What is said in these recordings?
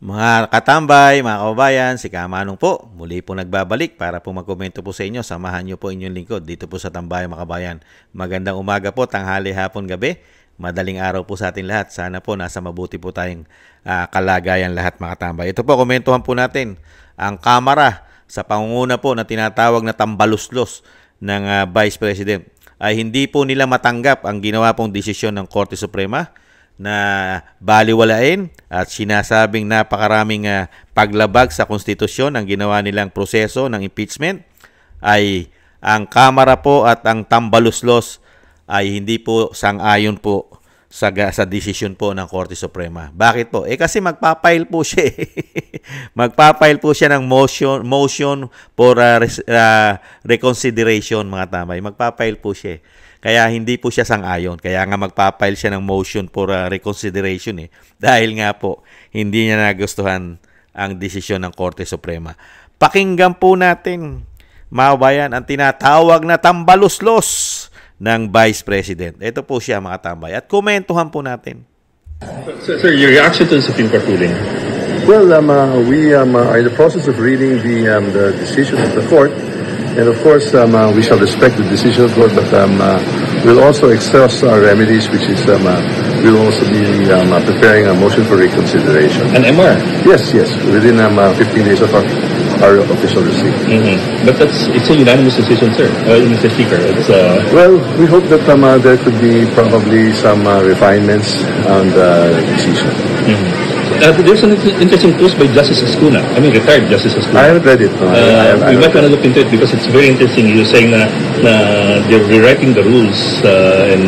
Mga katambay, mga kababayan, si Kamanong po. Muli po nagbabalik para po magkomento po sa inyo. Samahan niyo po inyong lingkod dito po sa Tambayan, mga kababayan. Magandang umaga po, tanghali, hapon, gabi. Madaling araw po sa atin lahat. Sana po nasa mabuti po tayong kalagayan lahat, mga katambay. Ito po, komentuhan po natin ang Kamara sa pangunguna po na tinatawag na tambaluslos ng Vice President ay hindi po nila matanggap ang ginawa pong desisyon ng Korte Suprema na baliwalain at sinasabing napakaraming paglabag sa konstitusyon ang ginawa nilang proseso ng impeachment. Ay ang Kamara po at ang tambaluslos ay hindi po sang-ayon po sa desisyon po ng Korte Suprema. Bakit po? Kasi magpapile po siya. Magpapile po siya ng motion for reconsideration, mga tambay. Magpapile po siya. Kaya hindi po siya sang-ayon. Kaya nga magpapile siya ng motion for reconsideration Dahil nga po, hindi niya nagustuhan ang desisyon ng Korte Suprema. Pakinggan po natin, mga bayan, ang tinatawag na tambaluslos ng Vice President. Ito po siya, mga tambay. At komentuhan po natin. Sir, your reaction to the Supreme Court ruling? Well, we are in the process of reading the decision of the court. And of course, we shall respect the decision of the court, but we'll also exhaust our remedies, which is we'll also be preparing a motion for reconsideration. An MR? Yes, within 15 days of our official receipt. But it's a unanimous decision, sir, Mr. Speaker. Well, we hope that there could be probably some refinements on the decision. There's an interesting post by Justice Escuna. I mean, retired Justice Escuna. I haven't read it. No. We might want to look into it because it's very interesting. You're saying na they're rewriting the rules.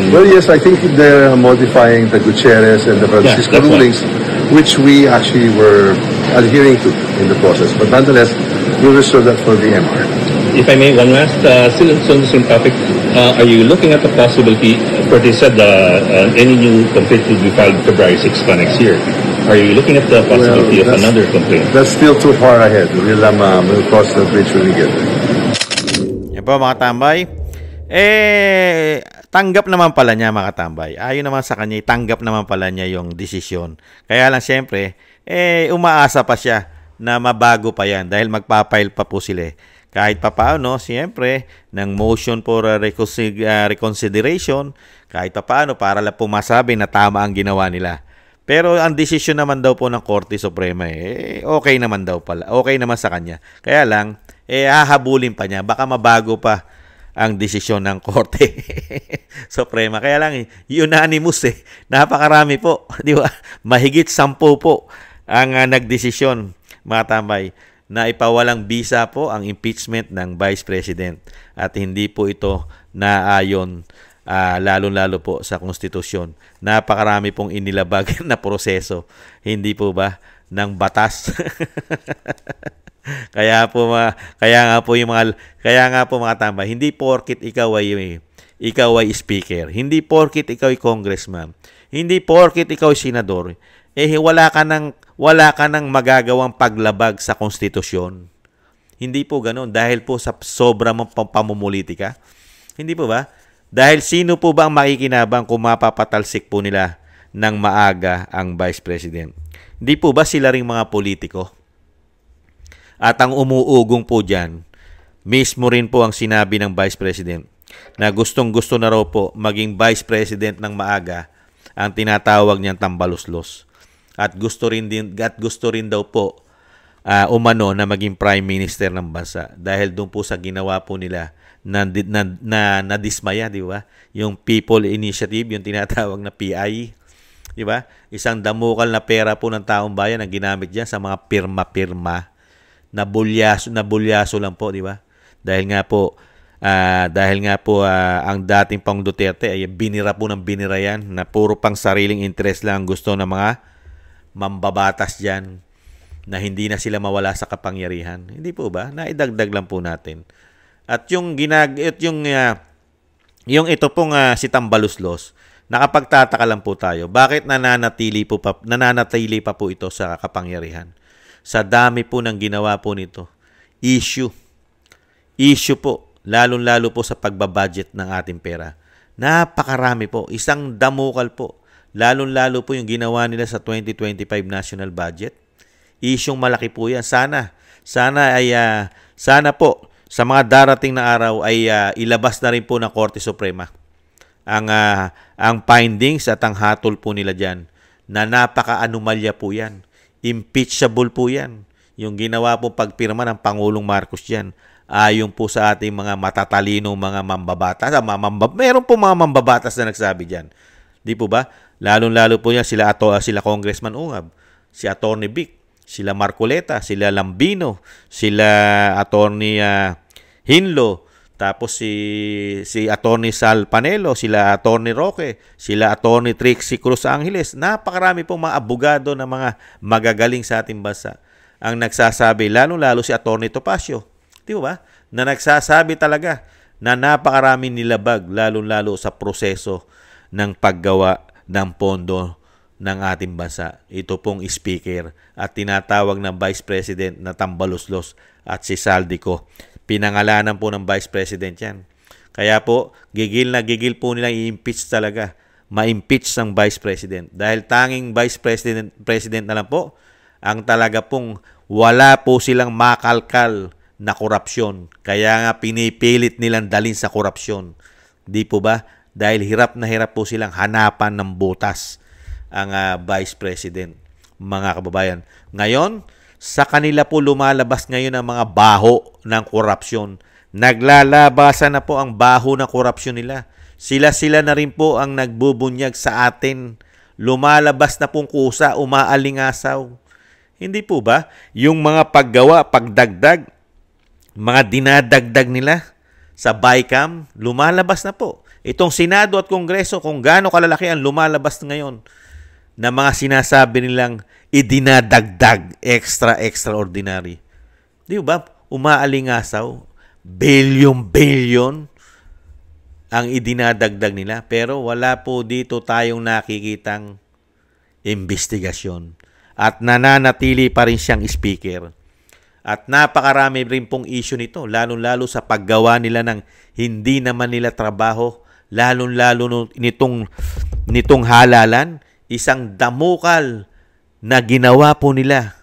Well, yes, I think they're modifying the Gutierrez and the Francisco rulings, which we actually were adhering to in the process. But nonetheless, we'll reserve that for the MR. If I may, one last, still on the same topic, are you looking at the possibility, for they said any new complaint will be filed February 6 next year. Are you looking at the possibility of another complaint? That's still too far ahead. We'll cross that bridge when we get there. Yan po, mga tambay. Tanggap naman pala niya, mga tambay. Ayon naman sa kanya, tanggap naman pala niya yung desisyon. Kaya lang, siyempre, umaasa pa siya na mabago pa yan dahil magpapile pa po sila. Kahit pa paano, siyempre, ng motion for reconsideration, kahit pa paano, para lang po masabi na tama ang ginawa nila. Pero ang desisyon naman daw po ng Korte Suprema, okay naman daw pala. Okay naman sa kanya. Kaya lang, hahabulin pa niya. Baka mabago pa ang desisyon ng Korte Suprema. Kaya lang, unanimous Napakarami po. Di ba? Mahigit 10 po ang nagdesisyon, mga tambay, na ipawalang bisa po ang impeachment ng Vice President. At hindi po ito naayon lalo-lalo po sa konstitusyon. Napakarami pong inilabag na proseso. Hindi po ba ng batas? kaya nga po mga tambay, hindi porkit ikaw ay speaker, hindi porkit ikaw ay congressman, hindi porkit ikaw ay senador, wala ka nang magagawang paglabag sa konstitusyon. Hindi po ganoon dahil po sa sobra mong pamumulitika. Hindi po ba? Dahil sino po ba ang makikinabang kung mapapatalsik po nila ng maaga ang Vice President? Hindi po ba sila ring mga politiko? At ang umuugong po dyan, mismo rin po ang sinabi ng Vice President na gustong-gusto na raw po maging Vice President ng maaga ang tinatawag niyang tambaluslos. At gusto rin daw po umano na maging Prime Minister ng bansa dahil doon po sa ginawa po nila na dismaya, di ba? Yung People Initiative, yung tinatawag na PI, di ba? Isang damukal na pera po ng taong bayan ang ginamit diyan sa mga pirma-pirma na bulyaso lang po, di ba? Dahil nga po ang dating Pangulong Duterte ay binira po ng binira yan na puro pang sariling interest lang ang gusto ng mga mambabatas diyan na hindi na sila mawala sa kapangyarihan. Hindi po ba? Naidagdag lang po natin. At yung ito pong si Tambaluslos, nakapagtataka lang po tayo. Bakit nananatili pa po ito sa kapangyarihan? Sa dami po ng ginawa po nito. Issue po, lalong-lalo po sa pagbabudget ng ating pera. Napakarami po, isang damukal po. Lalong-lalo po yung ginawa nila sa 2025 national budget. Isyong malaki po yan. Sana po sa mga darating na araw ay ilabas na rin po ng Korte Suprema ang findings at ang hatol po nila dyan na napaka-anomalya po yan. Impeachable po yan. Yung ginawa po pagpirma ng Pangulong Marcos dyan, ayon po sa ating mga matatalinong mga mambabatas. Meron po mga mambabatas na nagsabi dyan. Di po ba? Lalong-lalo po yan sila Congressman Ungab, si Attorney Vic, sila Marcoleta, sila Lambino, sila Attorney Hinlo, tapos si Attorney Sal Panelo, sila Attorney Roque, sila Attorney Trixie Cruz Angeles. Napakarami pong mga abogado na mga magagaling sa ating bansa ang nagsasabi, lalong-lalo si Attorney Topacio, di ba? Na nagsasabi talaga na napakarami nilabag, lalong-lalo sa proseso ng paggawa ng pondo ng ating bansa. Ito pong speaker at tinatawag na Vice President na tambaluslos at si Saldico. Pinangalanan po ng Vice President yan. Kaya po, gigil na gigil po nilang i-impeach talaga. Ma-impeach ng Vice President. Dahil tanging Vice President na lang po, ang talaga pong wala po silang makalkal na korupsyon. Kaya nga pinipilit nilang dalhin sa korupsyon. Di po ba? Dahil hirap na hirap po silang hanapan ng butas ang Vice President, mga kababayan. Ngayon, sa kanila po lumalabas ngayon ang mga baho ng korupsyon. Naglalabasan na po ang baho ng korupsyon nila. Sila na rin po ang nagbubunyag sa atin. Lumalabas na pong kusa, umaalingasaw. Hindi po ba? Yung mga paggawa, pagdagdag, mga dinadagdag nila sa BICAM, lumalabas na po. Itong Senado at Kongreso, kung gaano kalalaki ang lumalabas ngayon na mga sinasabi nilang idinadagdag, extraordinary. Di ba? Umaalingasaw, billion ang idinadagdag nila. Pero wala po dito tayong nakikitang investigasyon. At nananatili pa rin siyang speaker. At napakarami rin pong issue nito, lalo-lalo sa paggawa nila ng hindi naman nila trabaho, lalo-lalo nitong halalan, isang damukal na ginawa po nila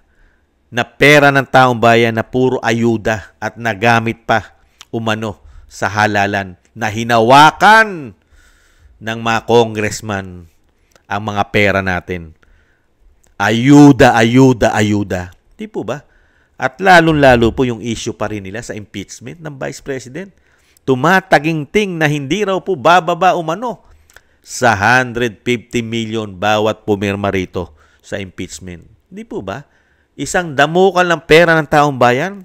na pera ng taong bayan na puro ayuda at nagamit pa umano sa halalan na hinawakan ng mga congressman ang mga pera natin. Ayuda. Di po ba? At lalong-lalo po yung issue pa rin nila sa impeachment ng Vice President. Tumataginting na hindi raw po bababa umano sa 150 million bawat pumirma rito sa impeachment. Di po ba? Isang damukal ng pera ng taong bayan.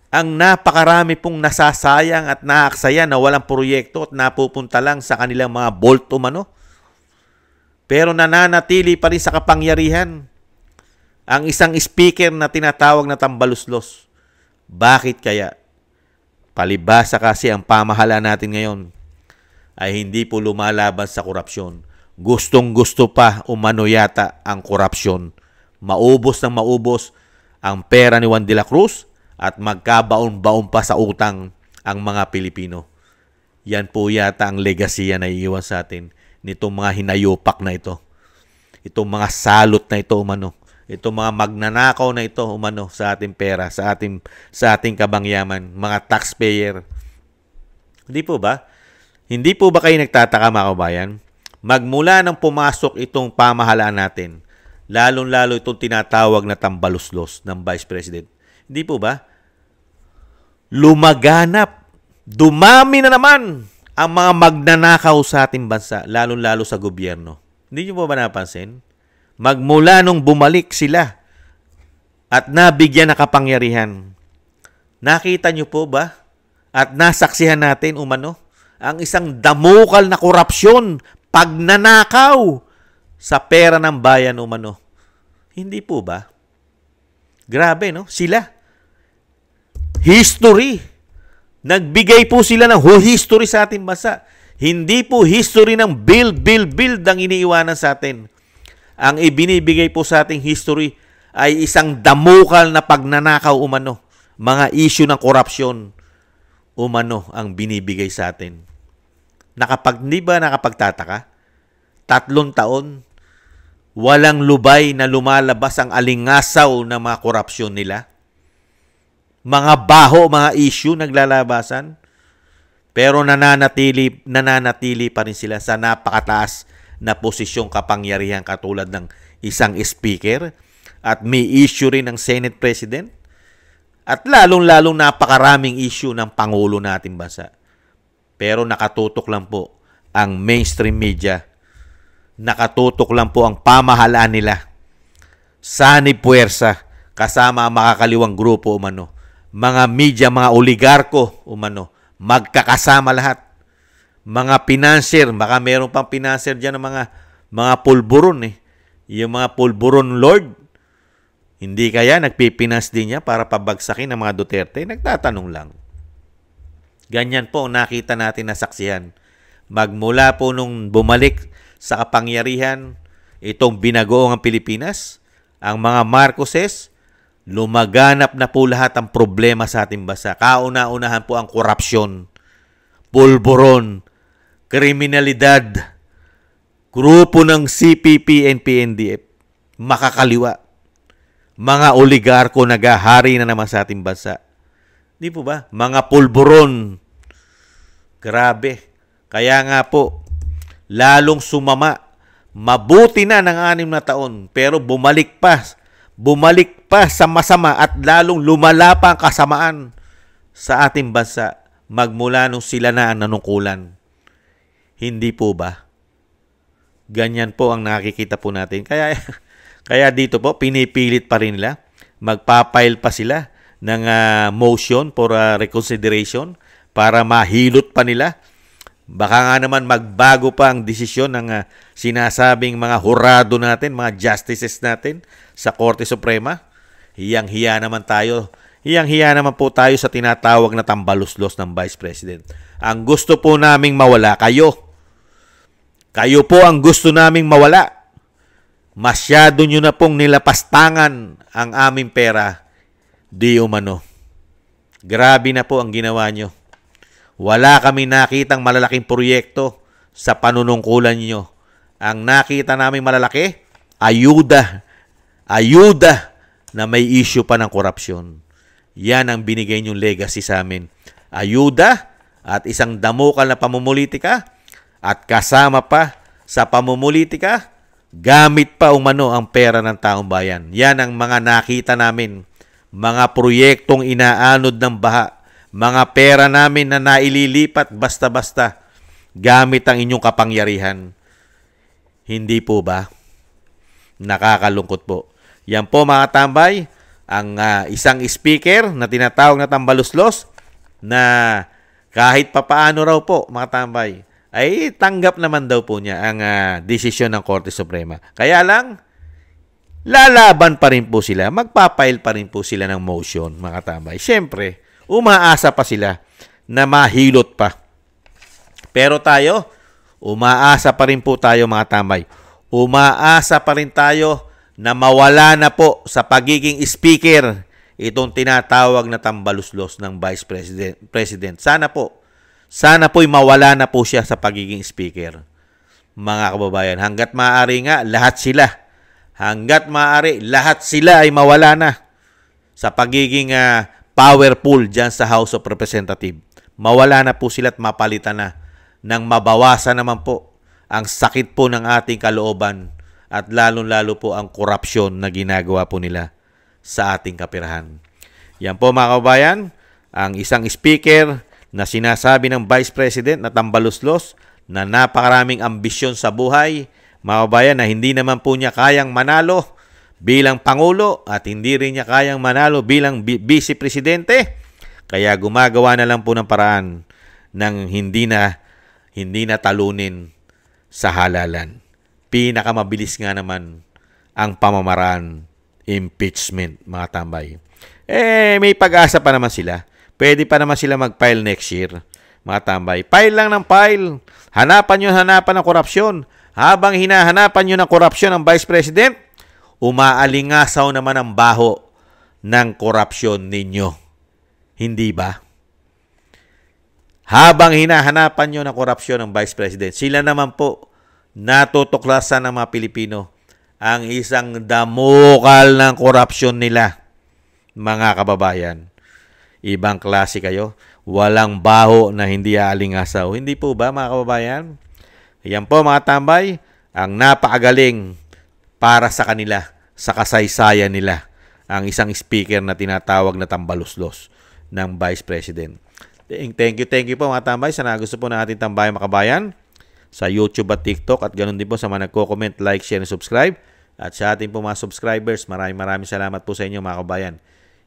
Ang napakarami pong nasasayang at naaksaya na walang proyekto at napupunta lang sa kanilang mga bolt umano. Pero nananatili pa rin sa kapangyarihan ang isang speaker na tinatawag na tambaluslos. Bakit kaya? Palibhasa kasi ang pamahalaan natin ngayon ay hindi po lumalaban sa korupsyon. Gustong-gusto pa umano yata ang korupsyon. Maubos ng maubos ang pera ni Juan de la Cruz at magkabaon-baon pa sa utang ang mga Pilipino. Yan po yata ang legasya na iiwan sa atin nitong mga hinayupak na ito. Itong mga salot na ito umano. Itong mga magnanakaw na ito umano sa ating pera, sa ating kabangyaman, mga taxpayer. Hindi po ba? Hindi po ba kayo nagtataka, mga kabayan? Magmula nang pumasok itong pamahalaan natin, lalong-lalo itong tinatawag na tambaluslos ng Vice President. Hindi po ba? Lumaganap, dumami na naman ang mga magnanakaw sa ating bansa, lalong-lalo sa gobyerno. Hindi niyo po ba napansin? Magmula nung bumalik sila at nabigyan ng kapangyarihan. Nakita niyo po ba? At nasaksihan natin umano ang isang damukal na korupsyon, pagnanakaw sa pera ng bayan umano. Hindi po ba? Grabe, no? Sila. History. Nagbigay po sila ng history sa ating bansa. Hindi po history ng build ang iniiwanan sa atin. Ang ibinibigay po sa ating history ay isang damukal na pagnanakaw umano. Mga issue ng korupsyon umano ang binibigay sa atin. Di ba nakapagtataka? 3 taon, Walang lubay na lumalabas ang alingasaw ng mga korupsyon nila. Mga baho, mga issue naglalabasan. Pero nananatili pa rin sila sa napakataas na posisyong kapangyarihan katulad ng isang speaker at may issue rin ng Senate President at lalong-lalong napakaraming issue ng Pangulo nating bansa. Pero nakatutok lang po ang mainstream media. Nakatutok lang po ang pamahalaan nila. Sanib puwersa kasama ang makakaliwang grupo umano. Mga media, mga oligarko umano. Magkakasama lahat. Mga financier, baka meron pang financier dyan ng mga pulburon eh. Yung mga pulburon lord, hindi kaya nagpipinas din niya para pabagsakin ng mga Duterte? Nagtatanong lang. Ganyan po nakita natin na saksihan. Magmula po nung bumalik sa kapangyarihan itong binagoong ang Pilipinas, ang mga Marcoses, lumaganap na po lahat ang problema sa ating bansa. Kauna-unahan po ang korupsyon, pulburon, kriminalidad, grupo ng CPP and PNDF, makakaliwa. Mga oligarko nagahari na naman sa ating bansa. Di po ba? Mga pulburon. Grabe. Kaya nga po, lalong sumama. Mabuti na ng 6 na taon, pero bumalik pa sa masama at lalong lumala pa ang kasamaan sa ating bansa magmula nung sila na ang nanungkulan. Hindi po ba? Ganyan po ang nakikita po natin. Kaya dito po, pinipilit pa rin nila. Magpapile pa sila ng motion for reconsideration para mahilot pa nila. Baka nga naman magbago pa ang desisyon ng sinasabing mga hurado natin, mga justices natin sa Korte Suprema. Hiyang-hiya naman tayo. Hiyang-hiya naman po tayo sa tinatawag na tambaluslos ng Vice President. Ang gusto po naming mawala, kayo. Kayo po ang gusto naming mawala. Masyado nyo na pong nilapastangan ang aming pera. Di umano. Grabe na po ang ginawa nyo. Wala kami nakitang malalaking proyekto sa panunungkulan nyo. Ang nakita namin malalaki, ayuda. Ayuda na may issue pa ng korupsyon. Yan ang binigay nyong legacy sa amin. Ayuda at isang damukal na pamumulitika at kasama pa sa pamumulitika, gamit pa umano ang pera ng taong bayan. Yan ang mga nakita namin. Mga proyektong inaanod ng baha. Mga pera namin na naililipat basta-basta gamit ang inyong kapangyarihan. Hindi po ba? Nakakalungkot po. Yan po mga tambay, ang isang speaker na tinatawag na tambaluslos na kahit papaano raw po mga tambay, ay tanggap naman daw po niya ang desisyon ng Korte Suprema. Kaya lang, lalaban pa rin po sila, magpapail pa rin po sila ng motion, mga tambay. Siyempre, umaasa pa sila na mahilot pa. Pero tayo, umaasa pa rin po tayo, mga tambay. Umaasa pa rin tayo na mawala na po sa pagiging speaker itong tinatawag na tambaluslos ng Vice President. Sana po'y mawala na po siya sa pagiging speaker. Mga kababayan, hanggat maaari nga, lahat sila ay mawala na sa pagiging powerful dyan sa House of Representatives. Mawala na po sila at mapalitan na nang mabawasan naman po ang sakit po ng ating kalooban at lalong-lalo po ang korupsyon na ginagawa po nila sa ating kapirahan. Yan po mga kababayan, ang isang speaker na sinasabi ng Vice President na tambaluslos na napakaraming ambisyon sa buhay, mga kababayan, na hindi naman po niya kayang manalo bilang Pangulo at hindi rin niya kayang manalo bilang Vice Presidente. Kaya gumagawa na lang po ng paraan ng hindi na talunin sa halalan. Pinakamabilis nga naman ang pamamaraan, impeachment, mga tambay. May pag-asa pa naman sila. Pwede pa naman sila mag-file next year, mga tambay. File lang ng file. Hanapan ng korupsyon. Habang hinahanapan nyo ng korupsyon ng Vice President, umaalingasaw naman ang baho ng korupsyon ninyo. Hindi ba? Habang hinahanapan nyo ng korupsyon ng Vice President, sila naman po natutuklasan ng mga Pilipino ang isang damukal ng korupsyon nila, mga kababayan. Ibang klase kayo. Walang baho na hindi aalingasaw. Hindi po ba, mga kababayan? Yan po, mga tambay, ang napakagaling para sa kanila, sa kasaysayan nila, ang isang speaker na tinatawag na tambaluslos ng Vice President. Thank you po, mga tambay. Sana gusto po natin tambayan, mga kabayan, sa YouTube at TikTok, at ganoon din po sa mga nagko-comment, like, share, and subscribe. At sa ating po mga subscribers, maraming salamat po sa inyo, mga kabayan.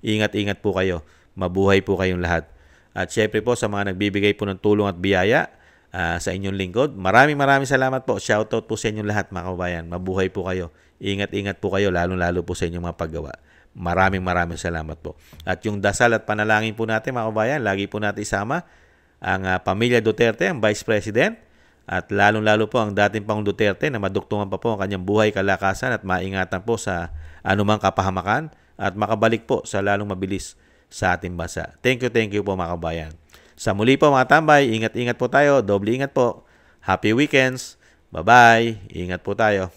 Ingat-ingat po kayo. Mabuhay po kayong lahat. At syempre po sa mga nagbibigay po ng tulong at biyaya sa inyong lingkod, maraming salamat po. Shoutout po sa inyong lahat, mga kabayan. Mabuhay po kayo. Ingat-ingat po kayo, lalo po sa inyong mga paggawa. Maraming salamat po. At yung dasal at panalangin po natin, mga kabayan, lagi po natin isama ang pamilya Duterte, ang Vice President, at lalo po ang dating Pangulong Duterte na maduktungan pa po ang kanyang buhay, kalakasan at maingatan po sa anumang kapahamakan at makabalik po sa lalong mabilis sa ating bansa. Thank you po, mga kabayan. Sa muli po, mga tambay, ingat-ingat po tayo. Doble ingat po. Happy weekends. Bye-bye. Ingat po tayo.